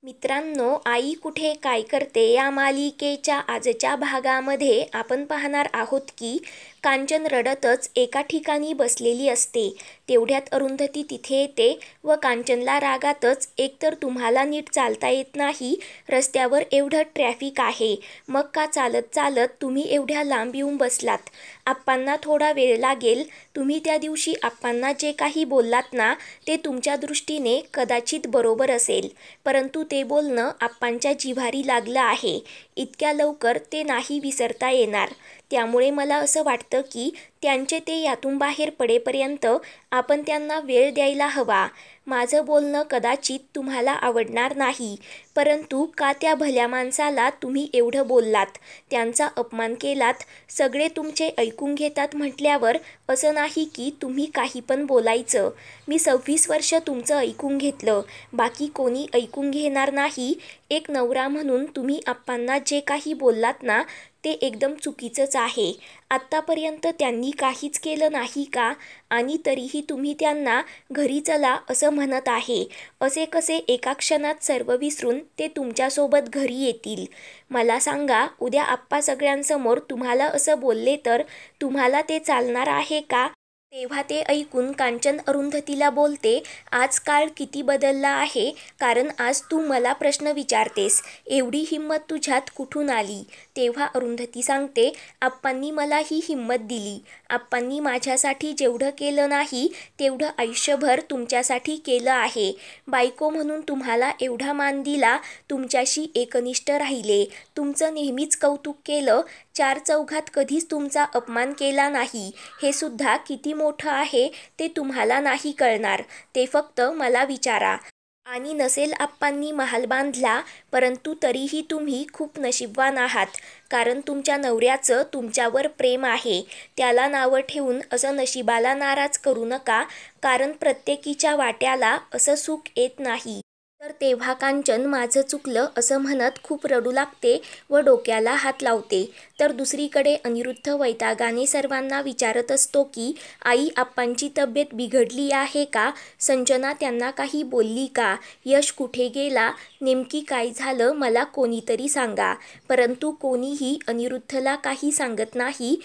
मित्रांनो, आई कुठे काय करते या मालिकेच्या आजच्या भागामध्ये आपण पाहणार आहोत की कांचन रडतच एका ठिकाणी बसलेली असते. तेवढ्यात अरुंधती तिथे येते व कांचनला रागातच, एकतर तुम्हाला नीट चालता येत नाही, रस्त्यावर एवढं ट्रॅफिक आहे, मग का चालत चालत तुम्ही एवढ्या लांब येऊन बसलात? आप्पांना थोडा वेळ लागेल. तुम्ही त्या दिवशी आप्पांना जे काही बोललात ना, ते तुमच्या दृष्टीने कदाचित बरोबर असेल, परंतु ते बोलणं आप्पांच्या जिव्हारी लागलं आहे. इतक्या लवकर ते नाही विसरता येणार. त्यामुळे मला असं वाटतं की त्यांचे ते यातून बाहेर पडेपर्यंत आपण त्यांना वेळ द्यायला हवा. माझं बोलणं कदाचित तुम्हाला आवडणार नाही, परंतु का त्या भल्या माणसाला तुम्ही एवढं बोललात, त्यांचा अपमान केलात? सगळे तुमचे ऐकून घेतात म्हटल्यावर असं नाही की तुम्ही काही पण बोलायचं. मी 26 वर्ष तुमचं ऐकून घेतलं, बाकी कोणी ऐकून घेणार नाही. एक नवरा म्हणून तुम्ही आप्पांना जे काही बोललात ना, ते एकदम चुकीचंच आहे. आत्तापर्यंत त्यांनी काहीच केलं नाही का? आणि तरीही तुम्ही त्यांना घरी चला असं म्हणत आहे. असे कसे एका क्षणात सर्व विसरून ते तुमच्यासोबत घरी येतील? मला सांगा, उद्या आप्पा सगळ्यांसमोर तुम्हाला असं बोलले तर तुम्हाला ते चालणार आहे का? तेव्हा ते ऐकून कांचन अरुंधतीला बोलते, आज काळ किती बदलला आहे, कारण आज तू मला प्रश्न विचारतेस. एवढी हिंमत तुझ्यात कुठून आली? तेव्हा अरुंधती सांगते, आप्पांनी मला ही हिंमत दिली. आप्पांनी माझ्यासाठी जेवढं केलं नाही तेवढं आयुष्यभर तुमच्यासाठी केलं आहे. बायको म्हणून तुम्हाला एवढा मान दिला, तुमच्याशी एकनिष्ठ राहिले, तुमचं नेहमीच कौतुक केलं, चार चौघात कधीच तुमचा अपमान केला नाही. हे सुद्धा किती मोठं आहे ते तुम्हाला नाही कळणार. ते फक्त मला विचारा. आणि नसेल आप्पांनी महाल बांधला, परंतु तरीही तुम्ही खूप नशीबवान आहात, कारण तुमच्या नवऱ्याचं तुमच्यावर प्रेम आहे. त्याला नावं ठेवून असं नशिबाला नाराज करू नका, कारण प्रत्येकीच्या वाट्याला असं सुख येत नाही. तर तेव्हा कांचन माझं चुकलं असं म्हणत खूप रडू लागते व डोक्याला हात लावते. तर दुसरीकडे अनिरुद्ध वैतागाने सर्वांना विचारत असतो की आई, आप्पांची तब्येत बिघडली आहे का? संजना त्यांना काही बोलली का? यश कुठे गेला? नेमकी काय झालं मला कोणीतरी सांगा. परंतु कोणीही अनिरुद्धला काही सांगत नाही.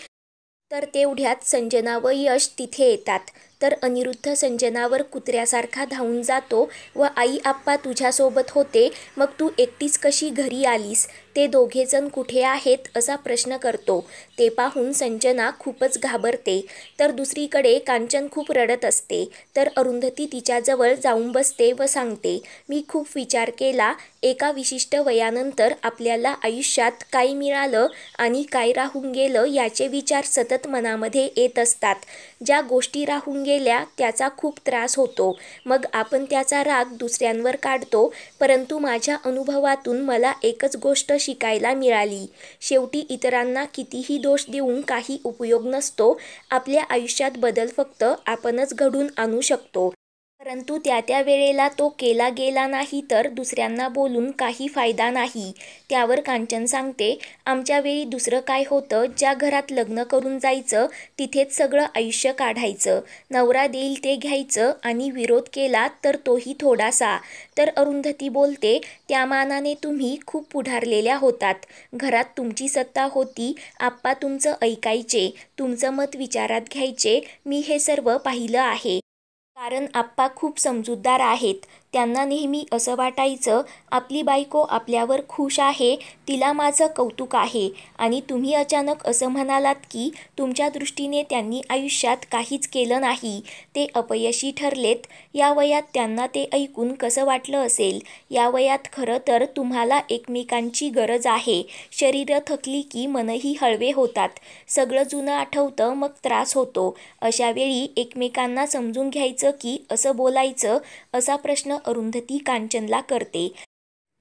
तर तेवढ्यात संजना व यश तिथे येतात. तर अनिरुद्ध संजनावर कुत्र्यासारखा धावून जातो व आई, आप्पा तुझ्यासोबत होते, मग तू एकटीच कशी घरी आलीस? ते दोघेजण कुठे आहेत असा प्रश्न करतो. ते पाहून संजना खूपच घाबरते. तर दुसरीकडे कांचन खूप रडत असते. तर अरुंधती तिच्याजवळ जाऊन बसते व सांगते, मी खूप विचार केला. एका विशिष्ट वयानंतर आपल्याला आयुष्यात काय मिळालं आणि काय राहून गेलं याचे विचार सतत मनामध्ये येत असतात. ज्या गोष्टी राहून गेल्या त्याचा खूप त्रास होतो, मग आपण त्याचा राग दुसऱ्यांवर काढतो. परंतु माझ्या अनुभवातून मला एकच गोष्ट शिकायला मिळाली, शेवटी इतरांना कितीही दोष देऊन काही उपयोग नसतो. आपल्या आयुष्यात बदल फक्त आपणच घडवून आणू शकतो. परंतु त्या वेळेला तो केला गेला नाही तर दुसऱ्यांना बोलून काही फायदा नाही. त्यावर कांचन सांगते, आमच्या वेळी दुसरं काय होतं? ज्या घरात लग्न करून जायचं तिथेच सगळं आयुष्य काढायचं. नवरा देईल ते घ्यायचं आणि विरोध केला तर तोही थोडासा. तर अरुंधती बोलते, त्या मानाने तुम्ही खूप पुढारलेल्या होतात. घरात तुमची सत्ता होती. आप्पा तुमचं ऐकायचे, तुमचं मत विचारात घ्यायचे. मी हे सर्व पाहिलं आहे. कारण आप्पा खूप समजूतदार आहेत. त्यांना नेहमी असं वाटायचं आपली बायको आपल्यावर खुश आहे, तिला माझं कौतुक आहे. आणि तुम्ही अचानक असं म्हणालात की तुमच्या दृष्टीने त्यांनी आयुष्यात काहीच केलं नाही, ते अपयशी ठरलेत. या वयात त्यांना ते ऐकून कसं वाटलं असेल? या वयात खरं तर तुम्हाला एकमेकांची गरज आहे. शरीरं थकली की मनही हळवे होतात. सगळं जुनं आठवतं, मग त्रास होतो. अशा वेळी एकमेकांना समजून घ्यायचं की असं बोलायचं, असा प्रश्न अरुंधती कांचनला करते.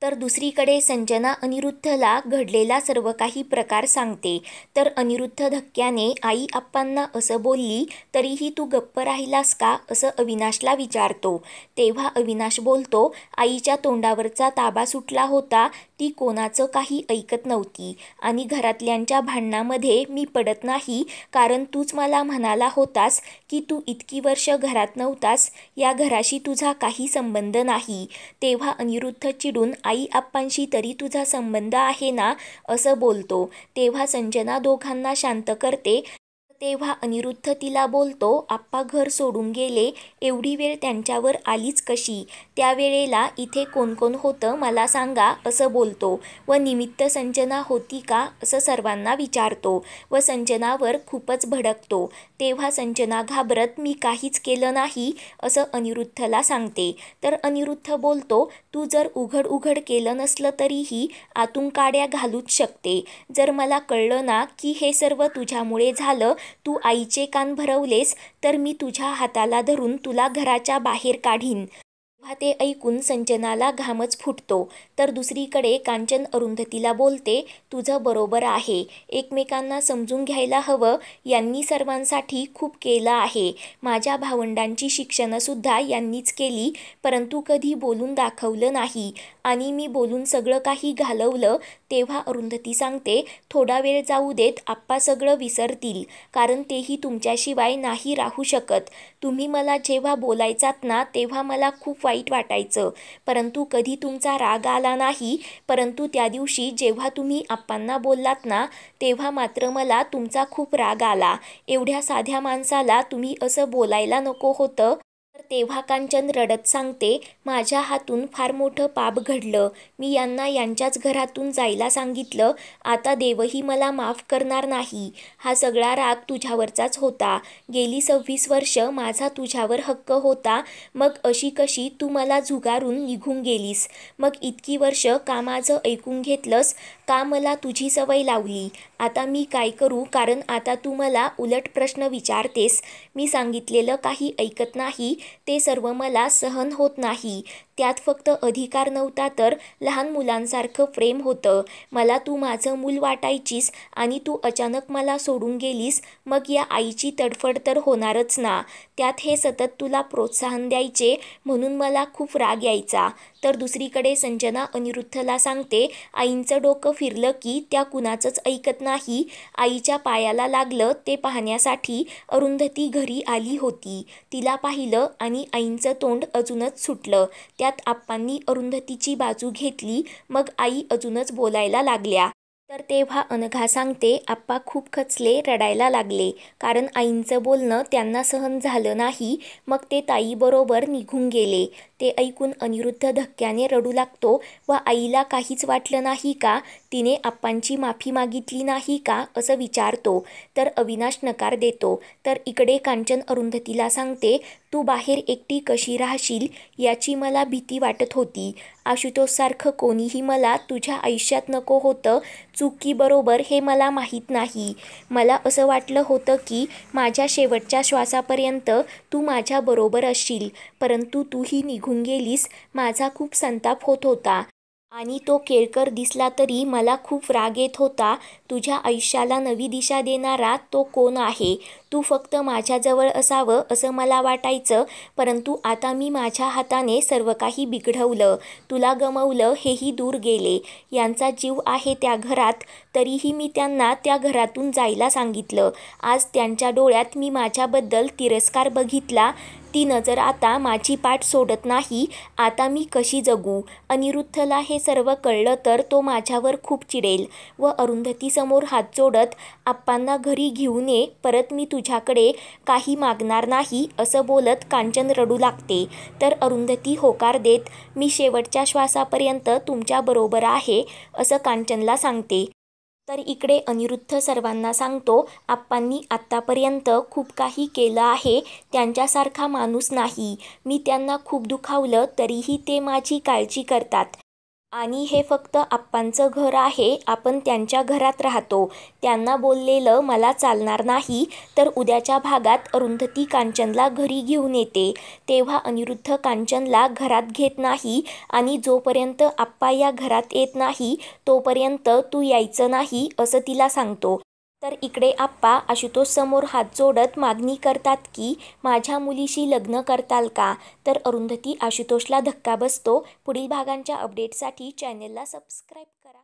तर दुसरीकडे संजना अनिरुद्धला घडलेला सर्व काही प्रकार सांगते. तर अनिरुद्ध धक्क्याने आई आप्पांना असं बोलली तरीही तू गप्प राहिलास का असं अविनाशला विचारतो. तेव्हा अविनाश बोलतो, आईच्या तोंडावरचा ताबा सुटला होता, ती कोणाचं काही ऐकत नव्हती आणि घरातल्यांच्या भांडणामध्ये मी पडत नाही कारण तूच मला म्हणाला होतास की तू इतकी वर्ष घरात नव्हतास, या घराशी तुझा काही संबंध नाही. तेव्हा अनिरुद्ध चिडून आई आप्पांशी तरी तुझा संबंध आहे ना असं बोलतो. तेव्हा संजना दोघांना शांत करते. तेव्हा अनिरुद्ध तिला बोलतो, आप्पा घर सोडून गेले, एवढी वेळ त्यांच्यावर आलीच कशी? त्यावेळेला इथे कोण कोण होतं मला सांगा असं बोलतो व निमित्त संजना होती का असं सर्वांना विचारतो व संजनावर खूपच भडकतो. तेव्हा संजना घाबरत मी काहीच केलं नाही असं अनिरुद्धला सांगते. तर अनिरुद्ध बोलतो, तू जर उघड केलं नसलं तरीही आतून काड्या घालूच शकते. जर मला कळलं ना की हे सर्व तुझ्यामुळे झालं, तू आईचे कान भरवलेस, तर मी तुझ्या हाताला धरून तुला घराच्या बाहेर काढीन. तेव्हा ते ऐकून संजनाला घामच फुटतो. तर दुसरीकडे कांचन अरुंधतीला बोलते, तुझं बरोबर आहे, एकमेकांना समजून घ्यायला हवं. यांनी सर्वांसाठी खूप केलं आहे. माझ्या भावंडांची शिक्षणंसुद्धा यांनीच केली, परंतु कधी बोलून दाखवलं नाही आणि मी बोलून सगळं काही घालवलं. तेव्हा अरुंधती सांगते, थोडा वेळ जाऊ देत, आप्पा सगळं विसरतील, कारण तेही तुमच्याशिवाय नाही राहू शकत. तुम्ही मला जेव्हा बोलायचात ना तेव्हा मला खूप वाईट वाटायचं, परंतु कधी तुमचा राग आला नाही. परंतु त्या दिवशी जेव्हा तुम्ही आप्पांना बोललात ना तेव्हा मात्र मला तुमचा खूप राग आला. एवढ्या साध्या माणसाला तुम्ही असं बोलायला नको होतं. तर तेव्हा कांचन रडत सांगते, माझ्या हातून फार मोठं पाप घडलं. मी यांना यांच्याच घरातून जायला सांगितलं. आता देवही मला माफ करणार नाही. हा सगळा राग तुझ्यावरचाच होता. गेली 26 वर्ष माझा तुझ्यावर हक्क होता, मग अशी कशी तू मला झुगारून निघून गेलीस? मग इतकी वर्ष का माझं ऐकून घेतलंस? का मला तुझी सवय लावली? आता मी काय करू? कारण आता तू मला उलट प्रश्न विचारतेस. मी सांगितलेलं काही ऐकत नाही. ते सर्व मला सहन होत नाही. त्यात फक्त अधिकार नव्हता तर लहान मुलांसारखं प्रेम होतं. मला तू माझं मूल वाटायचीस आणि तू अचानक मला सोडून गेलीस. मग या आईची तडफड तर होणारच ना. त्यात हे सतत तुला प्रोत्साहन द्यायचे म्हणून मला खूप राग यायचा. तर दुसरीकडे संजना अनिरुद्धला सांगते, आईंचं डोकं फिरलं की त्या कुणाचंच ऐकत नाही. आईच्या पायाला लागलं ते पाहण्यासाठी अरुंधती घरी आली होती. तिला पाहिलं आणि आईंचं तोंड अजूनच सुटलं. त्यात आप्पांनी अरुंधतीची बाजू घेतली. मग आई अजूनच बोलायला लागल्या. तर तेव्हा अनघा सांगते, आप्पा खूप खचले, रडायला लागले, कारण आईंचं बोलणं त्यांना सहन झालं नाही. मग ते ताईबरोबर निघून गेले. ते ऐकून अनिरुद्ध धक्क्याने रडू लागतो व आईला काहीच वाटलं नाही का? तिने आप्पांची माफी मागितली नाही का असं विचारतो. तर अविनाश नकार देतो. तर इकडे कांचन अरुंधतीला सांगते, तू बाहेर एकटी कशी राहशील याची मला भीती वाटत होती. आशुतोषसारखं कोणीही मला तुझ्या आयुष्यात नको होतं. चूक बरोबर हे मला माहीत नाही. मला असं वाटलं होतं की माझ्या शेवटच्या श्वासापर्यंत तू माझ्याबरोबर असशील, परंतु तूही निघून गेलीस. माझा खूप संताप होत होता आणि तो केळकर दिसला तरी मला खूप राग येत होता. तुझ्या आयुष्याला नवी दिशा देणारा तो कोण आहे? तू फक्त माझ्याजवळ असावं असं मला वाटायचं, परंतु आता मी माझ्या हाताने सर्व काही बिघडवलं. तुला गमावलं हेही दूर गेले. यांचा जीव आहे त्या घरात, तरीही मी त्यांना त्या घरातून जायला सांगितलं. आज त्यांच्या डोळ्यात मी माझ्याबद्दल तिरस्कार बघितला. ती नजर आता माझी पाठ सोडत नाही. आता मी कशी जगू? अनिरुद्धला हे सर्व कळलं तर तो माझ्यावर खूप चिडेल व अरुंधतीसमोर हात जोडत, आप्पांना घरी घेऊन ये, परत मी तुझ्याकडे काही मागणार नाही असं बोलत कांचन रडू लागते. तर अरुंधती होकार देत, मी शेवटच्या श्वासापर्यंत तुमच्याबरोबर आहे असं कांचनला सांगते. तर इकडे अनिरुद्ध सर्वांना सांगतो, आप्पांनी आत्तापर्यंत खूप काही केलं आहे. त्यांच्यासारखा माणूस नाही. मी त्यांना खूप दुखावलं तरीही ते माझी काळजी करतात. आणि हे फक्त आप्पांचं घर आहे, आपण त्यांच्या घरात राहतो. त्यांना बोललेलं मला चालणार नाही. तर उद्याच्या भागात अरुंधती कांचनला घरी घेऊन येते. तेव्हा अनिरुद्ध कांचनला घरात घेत नाही आणि जोपर्यंत आप्पा या घरात येत नाही तोपर्यंत तू यायचं नाही असं तिला सांगतो. तर इकडे आप्पा आशुतोषसमोर हात जोडत मागणी करतात की माझ्या मुलीशी लग्न करताल का. तर अरुंधती आशुतोषला धक्का बसतो. पुढील भागांच्या अपडेटसाठी चॅनेलला सबस्क्राईब करा.